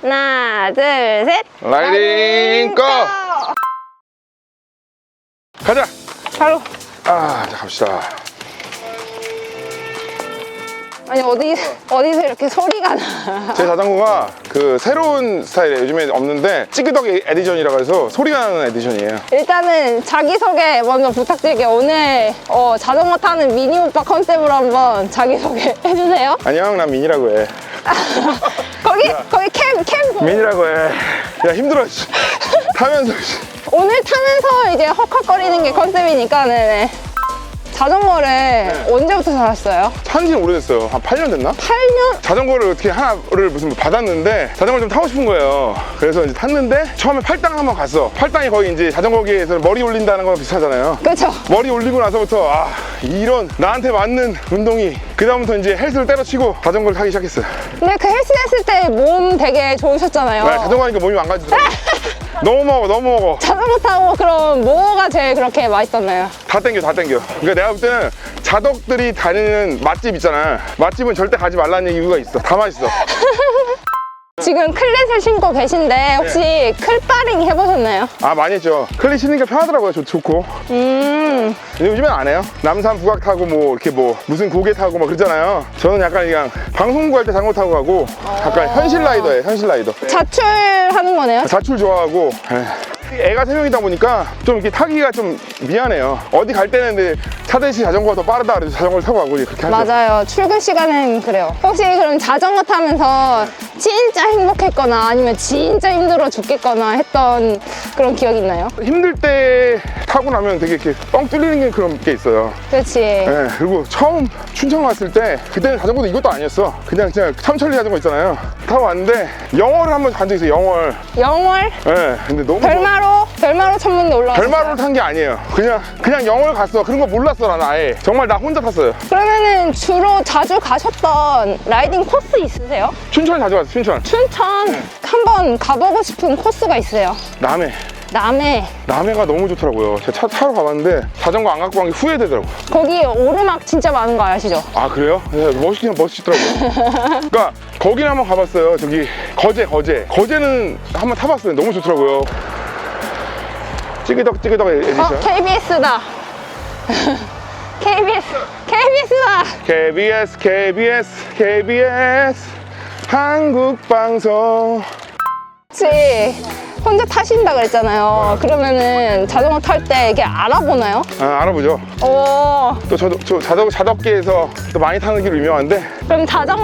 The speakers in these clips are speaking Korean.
하나, 둘, 셋. 라이딩 고! 가자! 바로. 자, 갑시다. 아니, 어디서 이렇게 소리가 나. 제 자전거가 그 새로운 스타일이에요. 요즘에 없는데 찌끄덕 에디션이라고 해서 소리가 나는 에디션이에요. 일단은 자기소개 먼저 부탁드릴게요. 오늘 자전거 타는 미니 오빠 컨셉으로 한번 자기소개 해주세요. 안녕, 난 민이라고 해. 거기 캠. 민이라고 해. 야, 힘들어. 타면서. 오늘 타면서 이제 헉헉거리는 게 컨셉이니까, 네네. 자전거를 언제부터 사셨어요? 산지는 오래됐어요. 한 8년 됐나? 8년? 자전거를 어떻게 하나를 무슨 받았는데 자전거를 좀 타고 싶은 거예요. 그래서 이제 탔는데 처음에 팔당 한번 갔어. 팔당이 거의 이제 자전거계에서 머리 올린다는 거랑 비슷하잖아요. 그렇죠. 머리 올리고 나서부터 이런 나한테 맞는 운동이, 그 다음부터 이제 헬스를 때려치고 자전거를 타기 시작했어요. 근데 그 헬스 했을 때 몸 되게 좋으셨잖아요. 네, 자전거 하니까 몸이 망가지더라고. 너무 먹어. 자전거 타고 그럼 뭐가 제일 그렇게 맛있었나요? 다 땡겨. 그러니까 내가 볼 때는 자덕들이 다니는 맛집 있잖아. 맛집은 절대 가지 말라는 이유가 있어. 다 맛있어. 지금 클릿을 신고 계신데 혹시 클바링 해보셨나요? 많이 했죠. 클릿 신으니까 편하더라고요. 좋고. 근데 요즘엔 안 해요. 남산 부각 타고 뭐 이렇게 뭐 무슨 고개 타고 막 그러잖아요. 저는 약간 그냥 방송국 할 때 자전거 타고 가고 약간 현실 라이더예요. 현실 라이더. 자출하는 거네요? 자출 좋아하고. 애가 3명이다 보니까 좀 이렇게 타기가 좀 미안해요. 어디 갈 때는 근데 차 대신 자전거가 더 빠르다 그래서 자전거를 타고 가고 그렇게 하죠. 맞아요. 출근 시간엔 그래요. 혹시 그럼 자전거 타면서 진짜 행복했거나 아니면 진짜 힘들어 죽겠거나 했던 그런 기억 있나요? 힘들 때 타고 나면 되게 이렇게 뻥 뚫리는 게 그런 게 있어요. 그렇지. 네, 그리고 처음 춘천 왔을 때 그때는 자전거도 이것도 아니었어. 그냥 삼천리 자전거 있잖아요. 타고 왔는데 영월을 한번 간 적 있어요. 영월? 네, 근데 너무 별마로 천문대 올라갔어요. 별마로를 탄 게 아니에요. 그냥 영월 갔어. 그런 거 몰랐어. 나는 아예 정말 나 혼자 탔어요. 그러면은 주로 자주 가셨던 라이딩 코스 있으세요? 춘천 자주 갔어. 춘천 한번 가보고 싶은 코스가 있어요. 남해가 너무 좋더라고요. 제가 차 타러 가봤는데 자전거 안 갖고 간 게 후회되더라고요. 거기 오르막 진짜 많은 거 아시죠? 아, 그래요? 네, 멋있더라고요. 그러니까 거기는 한번 가봤어요. 저기 거제는 한번 타봤어요. 너무 좋더라고요. 찌그덕 에디션. KBS다. KBS다. KBS 한국방송. 혹시 혼자 타신다 그랬잖아요. 그러면은 자전거 탈 때 이게 알아보나요? 알아보죠. 또 저도 자덕계에서 또 많이 타는 길로 유명한데. 그럼 자전거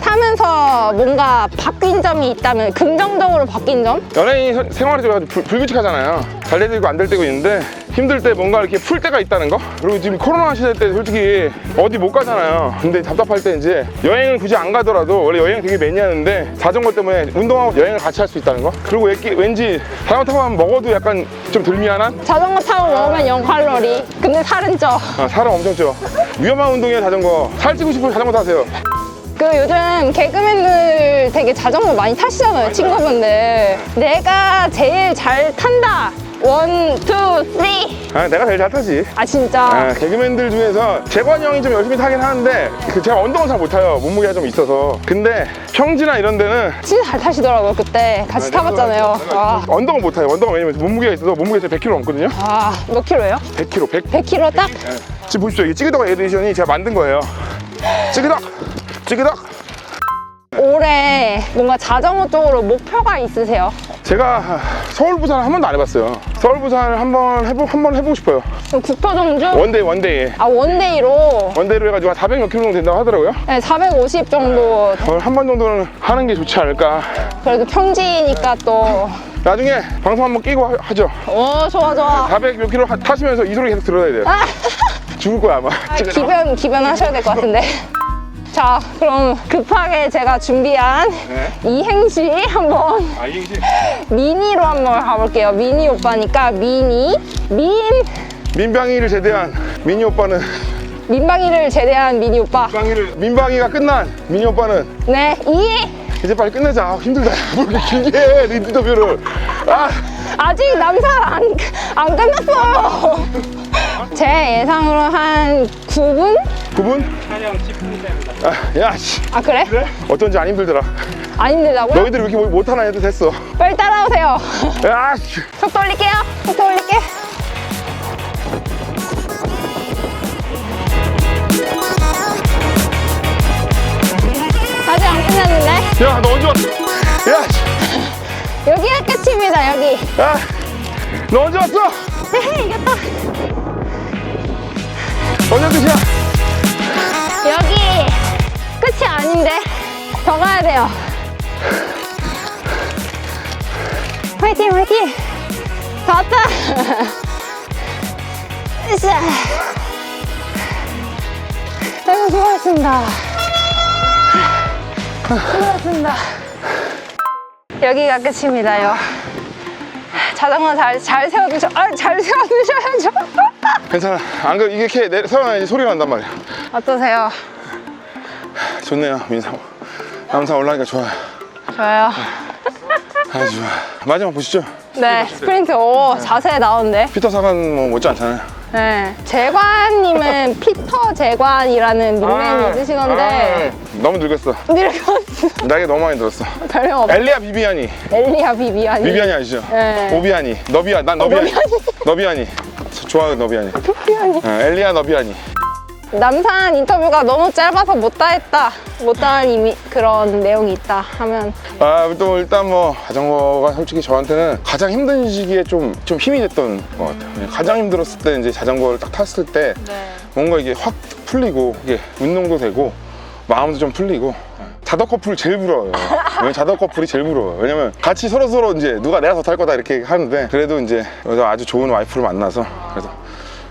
타면서 뭔가 바뀐 점이 있다면 긍정적으로 바뀐 점? 연예인 생활이 좀 불규칙하잖아요. 잘 될 때고 안 될 때고 있는데 힘들 때 뭔가 이렇게 풀 때가 있다는 거. 그리고 지금 코로나 시대 때 솔직히 어디 못 가잖아요. 근데 답답할 때 이제 여행을 굳이 안 가더라도, 원래 여행 되게 매니아인데 자전거 때문에 운동하고 여행을 같이 할 수 있다는 거. 그리고 왠지 자전거 타고 가면 먹어도 약간 좀 덜 미안한? 자전거 타고 먹으면 0칼로리. 근데 살은 쪄. 살은 엄청 쪄. 위험한 운동이에요. 자전거. 살찌고 싶으면 자전거 타세요. 요즘 개그맨들 되게 자전거 많이 타시잖아요. 친구분들. 내가 제일 잘 탄다. 1, 2, 3. 내가 제일 잘 타지. 진짜? 개그맨들 중에서 재관이 형이 좀 열심히 타긴 하는데 제가 언덕은 잘 못 타요. 몸무게가 좀 있어서. 근데 평지나 이런 데는 진짜 잘 타시더라고요. 그때 같이 타봤잖아요. 언덕은 못 타요. 언덕은 왜냐면 몸무게가 있어서 몸무게가 100kg 넘거든요. 몇 킬로예요? 100kg. 100kg 딱? 지금 보십시오. 이게 찌그덕 에디션이 제가 만든 거예요. 찌그덕. 올해 뭔가 자전거 쪽으로 목표가 있으세요? 제가 서울 부산을 한 번도 안 해봤어요. 서울 부산을 한번 해보고 싶어요. 그럼 국토정주? 원데이. 원데이로? 원데이로 해가지고 한 400몇 킬로 정도 된다고 하더라고요. 네, 450 정도. 한 번 정도는 하는 게 좋지 않을까. 그래도 평지니까 또. 나중에 방송 한번 끼고 하죠. 좋아. 400몇 킬로 타시면서 이 소리 계속 들어야 돼요. 죽을 거야 아마. 기변 하셔야 될 것 같은데. 자, 그럼 급하게 제가 준비한 이행시 한번 미니로 한번 가볼게요. 미니 오빠니까 민방위를 제대한 미니 오빠는, 민방위를 제대한 미니 오빠. 민방위가 끝난 미니 오빠는, 네, 이제 빨리 끝내자. 힘들다. 뭐 이렇게 길게 해, 인터뷰를. 아직 남산 안 끝났어요. 제 예상으로 한 9분? 9분? 촬영 10분 됩니다. 야, 씨. 그래? 어쩐지 안 힘들더라. 안 힘들다고요? 너희들이 왜 이렇게 못하나 해도 됐어. 빨리 따라오세요. 야, 씨. 속도 올릴게요. 속도 올릴게. 아직 안 끝났는데? 야, 너 언제 왔어? 야, 씨. 여기가 끝입니다, 여기. 야, 너 언제 왔어? 헤헤, 이겼다. 언제 끝이야? 여기 끝이 아닌데 더 가야 돼요. 화이팅 화이팅. 다 왔다. 으쌰. 아이고 수고하셨습니다. 수고하셨습니다. 여기가 끝입니다요. 자전거 잘 세워두셔. 잘 세워두셔야죠. 괜찮아. 안 그래, 이게 이렇게 세워놔야지 소리가 난단 말이야. 어떠세요? 좋네요, 민상. 남산 올라가니까 좋아요. 좋아요. 아주 좋아. 마지막 보시죠. 네, 스프린트. 오, 자세히 나오는데. 피터 사관 뭐 못지않잖아요. 네, 재관님은 피터 재관이라는 닉네임이 있으시던데 너무 늙었어. 늙었어. 나이가 너무 많이 들었어. 별명 없어. 엘리아 비비아니. 엘리아 비비아니. 비비아니 아시죠? 네. 오비아니. 너비아. 난 너비아니. 너비아니. 좋아요, 너비아니. 비비아니. 엘리아 너비아니. 남산 인터뷰가 너무 짧아서 못다 했다. 못다한 이미 그런 내용이 있다 하면 또 일단 뭐 자전거가 솔직히 저한테는 가장 힘든 시기에 좀 힘이 됐던 것 같아요. 가장 힘들었을 때 이제 자전거를 딱 탔을 때 뭔가 이게 확 풀리고 이게 운동도 되고 마음도 좀 풀리고. 자덕 커플 제일 부러워요. 왜냐면 자덕 커플이 제일 부러워요. 왜냐면 같이 서로 이제 누가 내가 더 탈 거다 이렇게 하는데 그래도 이제 여기서 아주 좋은 와이프를 만나서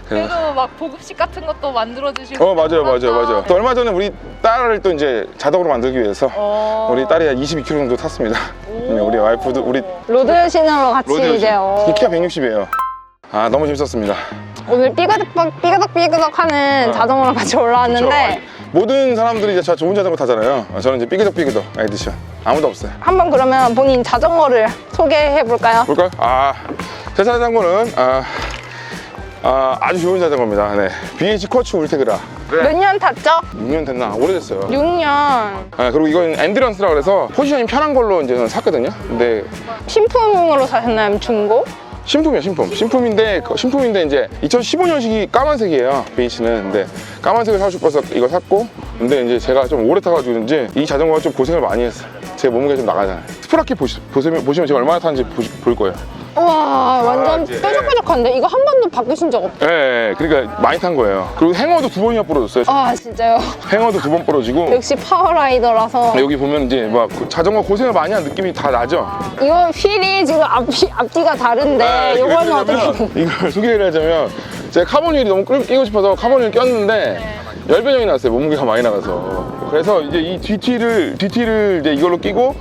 그래도 막 보급식 같은 것도 만들어주시고. 맞아요. 또 얼마 전에 우리 딸을 또 이제 자덕으로 만들기 위해서 우리 딸이 한 22km 정도 탔습니다. 우리 와이프도 우리 로드 신으러 같이 로드 이제 키가 160이에요. 너무 재밌었습니다. 오늘 삐그덕 하는 자전거랑 같이 올라왔는데 모든 사람들이 이제 저 좋은 자전거 타잖아요. 저는 이제 삐그덕 에디션. 아무도 없어요. 한번 그러면 본인 자전거를 소개해 볼까요? 볼까요? 제 자전거는 아주 좋은 자전거입니다. 네. BH 쿼츠 울테그라. 몇 년 탔죠? 6년 됐나? 오래됐어요. 6년. 그리고 이건 엔드런스라 그래서 포지션이 편한 걸로 이제 저는 샀거든요. 근데 신품으로 사셨나요? 중고? 신품이에요, 신품인데 이제 2015년식이 까만색이에요, BH는. 근데 까만색을 사고 싶어서 이거 샀고, 근데 이제 제가 좀 오래 타가지고 그런지 이 자전거가 좀 고생을 많이 했어요. 제 몸무게 좀 나가잖아요. 스프라켓 보시면 제가 얼마나 타는지 볼 거예요. 와, 완전 이제, 뾰족뾰족한데? 이거 한 번도 바꾸신 적 없죠? 예, 그러니까 많이 탄 거예요. 그리고 행어도 2번이나 부러졌어요. 진짜요? 행어도 2번 부러지고. 역시 파워라이더라서. 여기 보면 이제 막 자전거 고생을 많이 한 느낌이 다 나죠. 이거 휠이 지금 앞뒤가 다른데 이거는 어떻게? 이걸 소개를 하자면 제가 카본 휠이 너무 끼고 싶어서 카본 휠 꼈는데 열변형이 났어요. 몸무게가 많이 나가서. 그래서 이제 이 뒤티를 이제 이걸로 끼고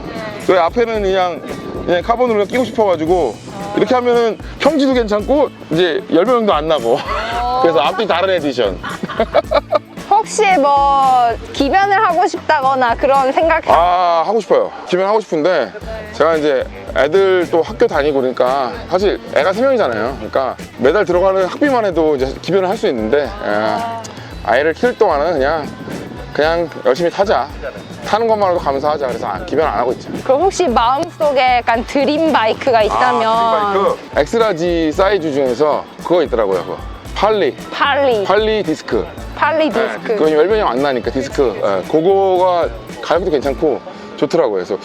그 앞에는 그냥 카본으로 끼고 싶어가지고 이렇게 하면은 평지도 괜찮고 이제 열변형도 안 나고. 그래서 앞뒤 다른 에디션. 혹시 뭐 기변을 하고 싶다거나 그런 생각? 하고 싶어요. 기변하고 싶은데 제가 이제 애들 또 학교 다니고 그러니까 사실 애가 3명이잖아요. 그러니까 매달 들어가는 학비만 해도 이제 기변을 할 수 있는데 아이를 키울 동안은 그냥 열심히 타자. 타는 것만으로도 감사하자. 그래서 기변 안 하고 있죠. 그럼 혹시 마음속에 약간 드림 바이크가 있다면? 엑스라지 사이즈 중에서 그거 있더라고요. 그거. 팔리 디스크. 그건 열변형 안 나니까 디스크. 그거가 가격도 괜찮고 좋더라고요. 그래서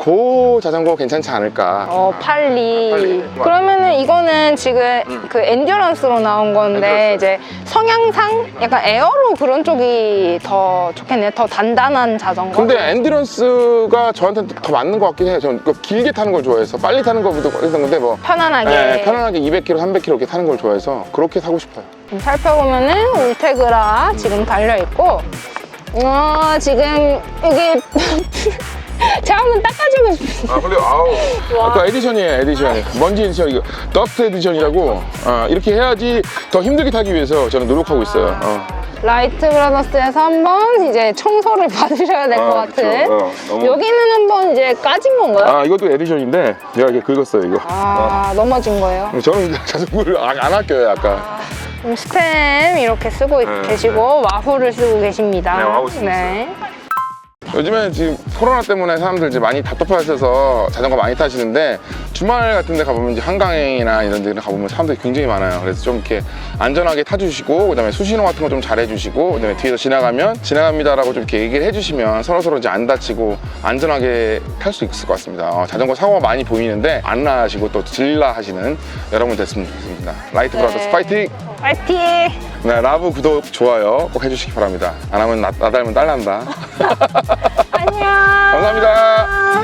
그 자전거 괜찮지 않을까. 팔리. 그러면은 이거는 지금 그 엔듀런스로 나온 건데 이제 성향상 약간 에어로 그런 쪽이 더 좋겠네요. 더 단단한 자전거. 근데 엔듀런스가 저한테 더 맞는 것 같긴 해요. 저는 길게 타는 걸 좋아해서 빨리 타는 것보다 근데 뭐 편안하게. 편안하게 200km, 300km 이렇게 타는 걸 좋아해서 그렇게 타고 싶어요. 살펴보면은 울테그라 지금 달려있고 지금 여기 제가 한번 닦아주고 싶어요. 근데 아까 에디션이에요. 먼지 에디션, 이거 더스트 에디션이라고. 이렇게 해야지 더 힘들게 타기 위해서 저는 노력하고 있어요. 라이트 브라더스에서 한번 이제 청소를 받으셔야 될 것 같은. 여기는 한번 이제 까진 건가요? 이것도 에디션인데 제가 이렇게 긁었어요, 이거. 넘어진 거예요. 저는 자전거를 안 아껴요, 약간. 스템 이렇게 쓰고 계시고 와후를 쓰고 계십니다. 네, 와후 쓰고 네. 요즘에 지금 코로나 때문에 사람들 이제 많이 답답하셔서 자전거 많이 타시는데 주말 같은 데 가보면 이제 한강이나 이런 데 가보면 사람들이 굉장히 많아요. 그래서 좀 이렇게 안전하게 타주시고 그다음에 수신호 같은 거 좀 잘해주시고 그다음에 뒤에서 지나가면 지나갑니다라고 좀 이렇게 얘기를 해주시면 서로 이제 안 다치고 안전하게 탈 수 있을 것 같습니다. 자전거 사고가 많이 보이는데 안 나시고 또 질라 하시는 여러분 됐으면 좋겠습니다. 라이트 브라더스 파이팅! 파이팅! 네, 라브 구독 좋아요 꼭 해주시기 바랍니다. 안 하면 나 닮은 딸 난다. 안녕. 감사합니다.